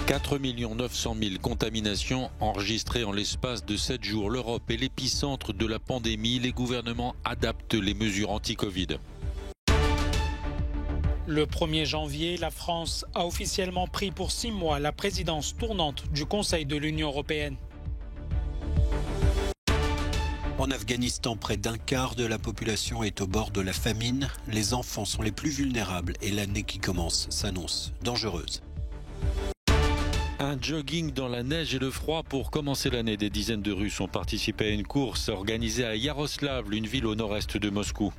4 900 000 contaminations enregistrées en l'espace de 7 jours. L'Europe est l'épicentre de la pandémie. Les gouvernements adaptent les mesures anti-Covid. Le 1er janvier, la France a officiellement pris pour 6 mois la présidence tournante du Conseil de l'Union européenne. En Afghanistan, près d'un quart de la population est au bord de la famine. Les enfants sont les plus vulnérables et l'année qui commence s'annonce dangereuse. Un jogging dans la neige et le froid pour commencer l'année. Des dizaines de Russes ont participé à une course organisée à Iaroslavl, une ville au nord-est de Moscou.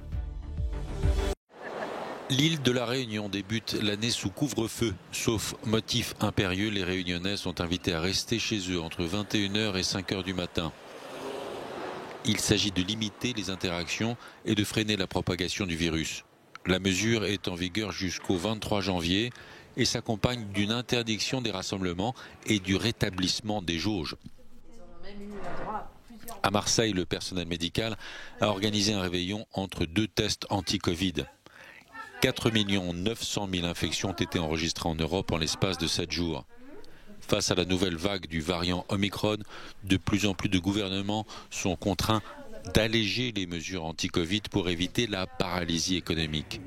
L'île de la Réunion débute l'année sous couvre-feu. Sauf motif impérieux, les Réunionnais sont invités à rester chez eux entre 21h et 5h du matin. Il s'agit de limiter les interactions et de freiner la propagation du virus. La mesure est en vigueur jusqu'au 23 janvier et s'accompagne d'une interdiction des rassemblements et du rétablissement des jauges. À Marseille, le personnel médical a organisé un réveillon entre 2 tests anti-Covid. 4 900 000 infections ont été enregistrées en Europe en l'espace de 7 jours. Face à la nouvelle vague du variant Omicron, de plus en plus de gouvernements sont contraints d'alléger les mesures anti-Covid pour éviter la paralysie économique.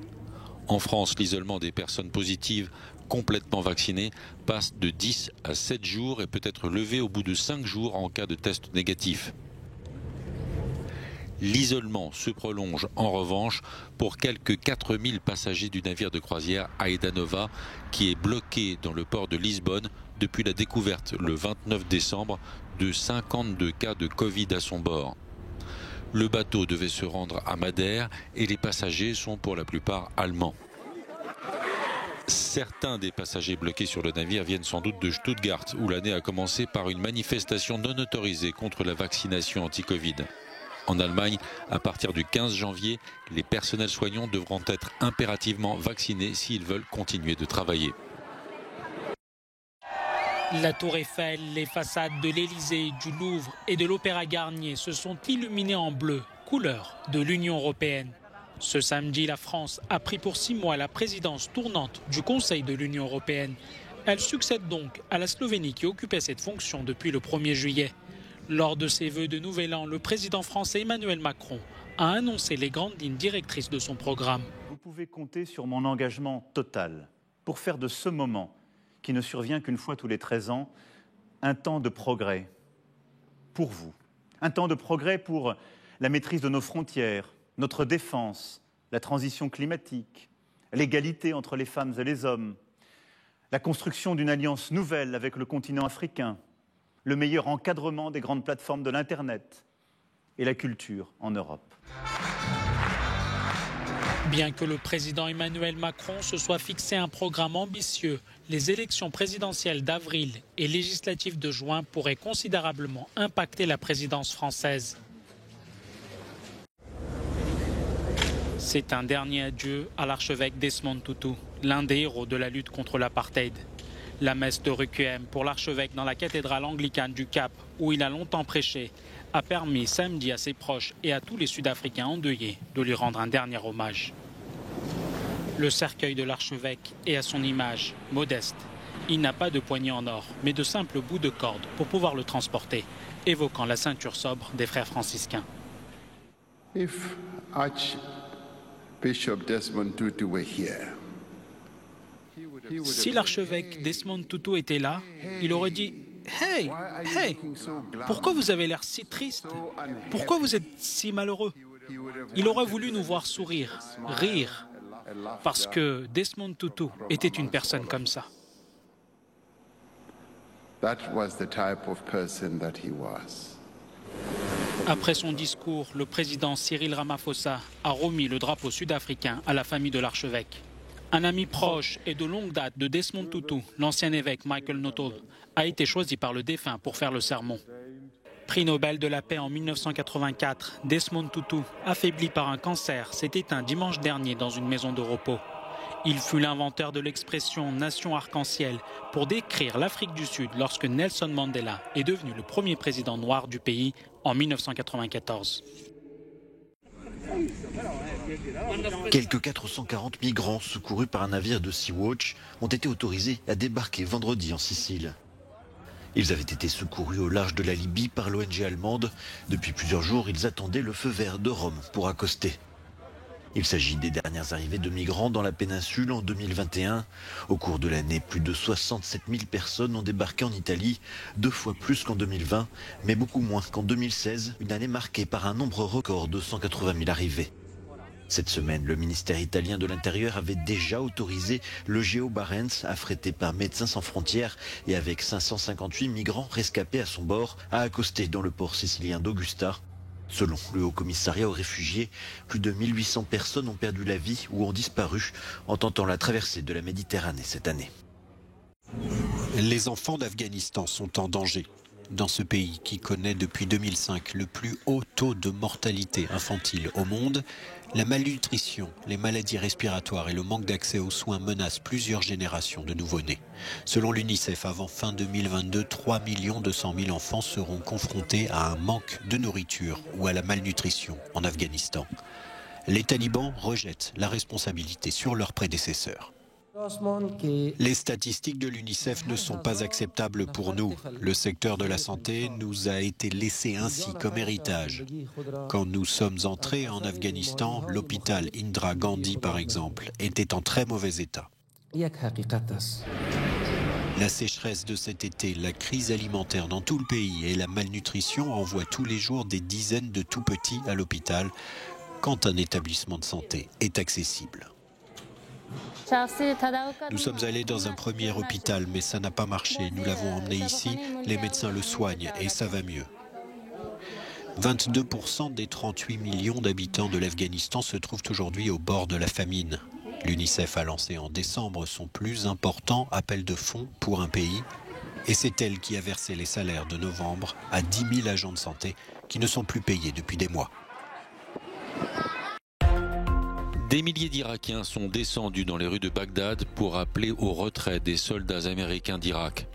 En France, l'isolement des personnes positives complètement vaccinées passe de 10 à 7 jours et peut être levé au bout de 5 jours en cas de test négatif. L'isolement se prolonge en revanche pour quelques 4000 passagers du navire de croisière Aida Nova qui est bloqué dans le port de Lisbonne depuis la découverte le 29 décembre de 52 cas de Covid à son bord. Le bateau devait se rendre à Madère et les passagers sont pour la plupart allemands. Certains des passagers bloqués sur le navire viennent sans doute de Stuttgart où l'année a commencé par une manifestation non autorisée contre la vaccination anti-Covid. En Allemagne, à partir du 15 janvier, les personnels soignants devront être impérativement vaccinés s'ils veulent continuer de travailler. La Tour Eiffel, les façades de l'Élysée, du Louvre et de l'Opéra Garnier se sont illuminées en bleu, couleur de l'Union européenne. Ce samedi, la France a pris pour 6 mois la présidence tournante du Conseil de l'Union européenne. Elle succède donc à la Slovénie qui occupait cette fonction depuis le 1er juillet. Lors de ses vœux de Nouvel An, le président français Emmanuel Macron a annoncé les grandes lignes directrices de son programme. Vous pouvez compter sur mon engagement total pour faire de ce moment, qui ne survient qu'une fois tous les 13 ans, un temps de progrès pour vous. Un temps de progrès pour la maîtrise de nos frontières, notre défense, la transition climatique, l'égalité entre les femmes et les hommes, la construction d'une alliance nouvelle avec le continent africain, le meilleur encadrement des grandes plateformes de l'Internet et la culture en Europe. Bien que le président Emmanuel Macron se soit fixé un programme ambitieux, les élections présidentielles d'avril et législatives de juin pourraient considérablement impacter la présidence française. C'est un dernier adieu à l'archevêque Desmond Tutu, l'un des héros de la lutte contre l'apartheid. La messe de requiem pour l'archevêque dans la cathédrale anglicane du Cap, où il a longtemps prêché, a permis samedi à ses proches et à tous les Sud-Africains endeuillés de lui rendre un dernier hommage. Le cercueil de l'archevêque est à son image, modeste. Il n'a pas de poignée en or, mais de simples bouts de corde pour pouvoir le transporter, évoquant la ceinture sobre des frères franciscains. If Archbishop Desmond Tutu were here, si l'archevêque Desmond Tutu était là, il aurait dit « Hey, hey, pourquoi vous avez l'air si triste? Pourquoi vous êtes si malheureux ?» Il aurait voulu nous voir sourire, rire, parce que Desmond Tutu était une personne comme ça. Après son discours, le président Cyril Ramaphosa a remis le drapeau sud-africain à la famille de l'archevêque. Un ami proche et de longue date de Desmond Tutu, l'ancien évêque Michael Nuttall, a été choisi par le défunt pour faire le sermon. Prix Nobel de la paix en 1984, Desmond Tutu, affaibli par un cancer, s'est éteint dimanche dernier dans une maison de repos. Il fut l'inventeur de l'expression « nation arc-en-ciel » pour décrire l'Afrique du Sud lorsque Nelson Mandela est devenu le premier président noir du pays en 1994. Quelques 440 migrants secourus par un navire de Sea-Watch ont été autorisés à débarquer vendredi en Sicile. Ils avaient été secourus au large de la Libye par l'ONG allemande. Depuis plusieurs jours, ils attendaient le feu vert de Rome pour accoster. Il s'agit des dernières arrivées de migrants dans la péninsule en 2021. Au cours de l'année, plus de 67 000 personnes ont débarqué en Italie, 2 fois plus qu'en 2020, mais beaucoup moins qu'en 2016, une année marquée par un nombre record de 180 000 arrivées. Cette semaine, le ministère italien de l'Intérieur avait déjà autorisé le Geo Barents, affrété par Médecins sans frontières et avec 558 migrants rescapés à son bord, à accoster dans le port sicilien d'Augusta. Selon le Haut-Commissariat aux réfugiés, plus de 1800 personnes ont perdu la vie ou ont disparu en tentant la traversée de la Méditerranée cette année. Les enfants d'Afghanistan sont en danger. Dans ce pays qui connaît depuis 2005 le plus haut taux de mortalité infantile au monde, la malnutrition, les maladies respiratoires et le manque d'accès aux soins menacent plusieurs générations de nouveau-nés. Selon l'UNICEF, avant fin 2022, 3 200 000 enfants seront confrontés à un manque de nourriture ou à la malnutrition en Afghanistan. Les talibans rejettent la responsabilité sur leurs prédécesseurs. Les statistiques de l'UNICEF ne sont pas acceptables pour nous. Le secteur de la santé nous a été laissé ainsi comme héritage. Quand nous sommes entrés en Afghanistan, l'hôpital Indira Gandhi, par exemple, était en très mauvais état. La sécheresse de cet été, la crise alimentaire dans tout le pays et la malnutrition envoient tous les jours des dizaines de tout-petits à l'hôpital quand un établissement de santé est accessible. Nous sommes allés dans un premier hôpital, mais ça n'a pas marché. Nous l'avons emmené ici, les médecins le soignent et ça va mieux. 22% des 38 millions d'habitants de l'Afghanistan se trouvent aujourd'hui au bord de la famine. L'UNICEF a lancé en décembre son plus important appel de fonds pour un pays. Et c'est elle qui a versé les salaires de novembre à 10 000 agents de santé qui ne sont plus payés depuis des mois. Des milliers d'Irakiens sont descendus dans les rues de Bagdad pour appeler au retrait des soldats américains d'Irak.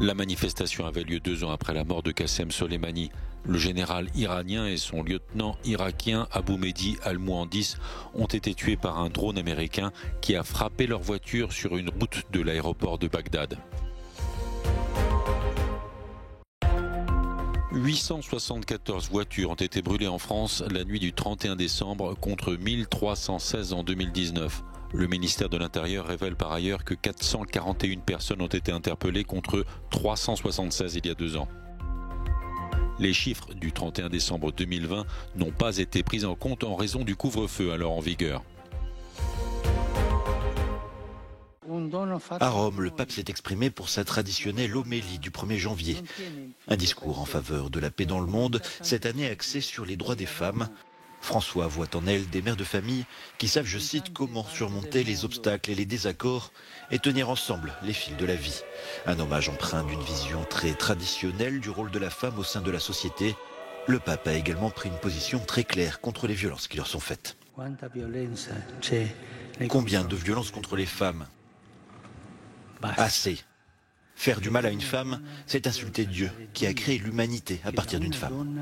La manifestation avait lieu 2 ans après la mort de Qassem Soleimani. Le général iranien et son lieutenant irakien Abou Mehdi al-Mouhandis ont été tués par un drone américain qui a frappé leur voiture sur une route de l'aéroport de Bagdad. 874 voitures ont été brûlées en France la nuit du 31 décembre contre 1316 en 2019. Le ministère de l'Intérieur révèle par ailleurs que 441 personnes ont été interpellées contre 376 il y a 2 ans. Les chiffres du 31 décembre 2020 n'ont pas été pris en compte en raison du couvre-feu alors en vigueur. À Rome, le pape s'est exprimé pour sa traditionnelle homélie du 1er janvier. Un discours en faveur de la paix dans le monde, cette année axé sur les droits des femmes. François voit en elle des mères de famille qui savent, je cite, comment surmonter les obstacles et les désaccords et tenir ensemble les fils de la vie. Un hommage empreint d'une vision très traditionnelle du rôle de la femme au sein de la société. Le pape a également pris une position très claire contre les violences qui leur sont faites. Combien de violences contre les femmes ? Assez. Faire du mal à une femme, c'est insulter Dieu, qui a créé l'humanité à partir d'une femme.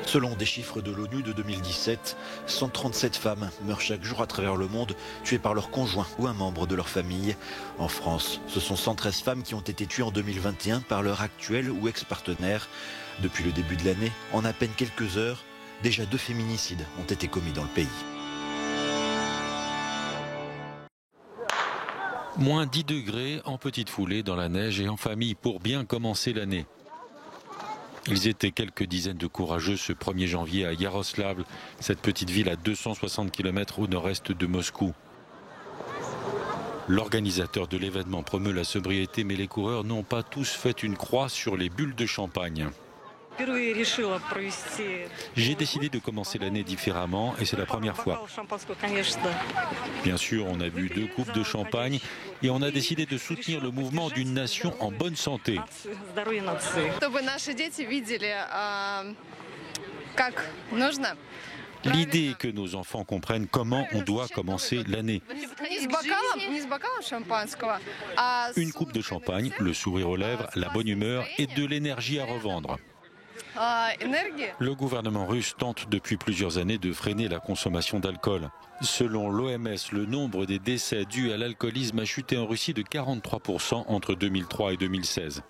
Selon des chiffres de l'ONU de 2017, 137 femmes meurent chaque jour à travers le monde, tuées par leur conjoint ou un membre de leur famille. En France, ce sont 113 femmes qui ont été tuées en 2021 par leur actuel ou ex-partenaire. Depuis le début de l'année, en à peine quelques heures, déjà 2 féminicides ont été commis dans le pays. Moins 10 degrés en petite foulée dans la neige et en famille pour bien commencer l'année. Ils étaient quelques dizaines de courageux ce 1er janvier à Yaroslavl, cette petite ville à 260 km au nord-est de Moscou. L'organisateur de l'événement promeut la sobriété, mais les coureurs n'ont pas tous fait une croix sur les bulles de champagne. J'ai décidé de commencer l'année différemment et c'est la première fois. Bien sûr, on a bu 2 coupes de champagne et on a décidé de soutenir le mouvement d'une nation en bonne santé. L'idée est que nos enfants comprennent comment on doit commencer l'année. Une coupe de champagne, le sourire aux lèvres, la bonne humeur et de l'énergie à revendre. Le gouvernement russe tente depuis plusieurs années de freiner la consommation d'alcool. Selon l'OMS, le nombre des décès dus à l'alcoolisme a chuté en Russie de 43% entre 2003 et 2016.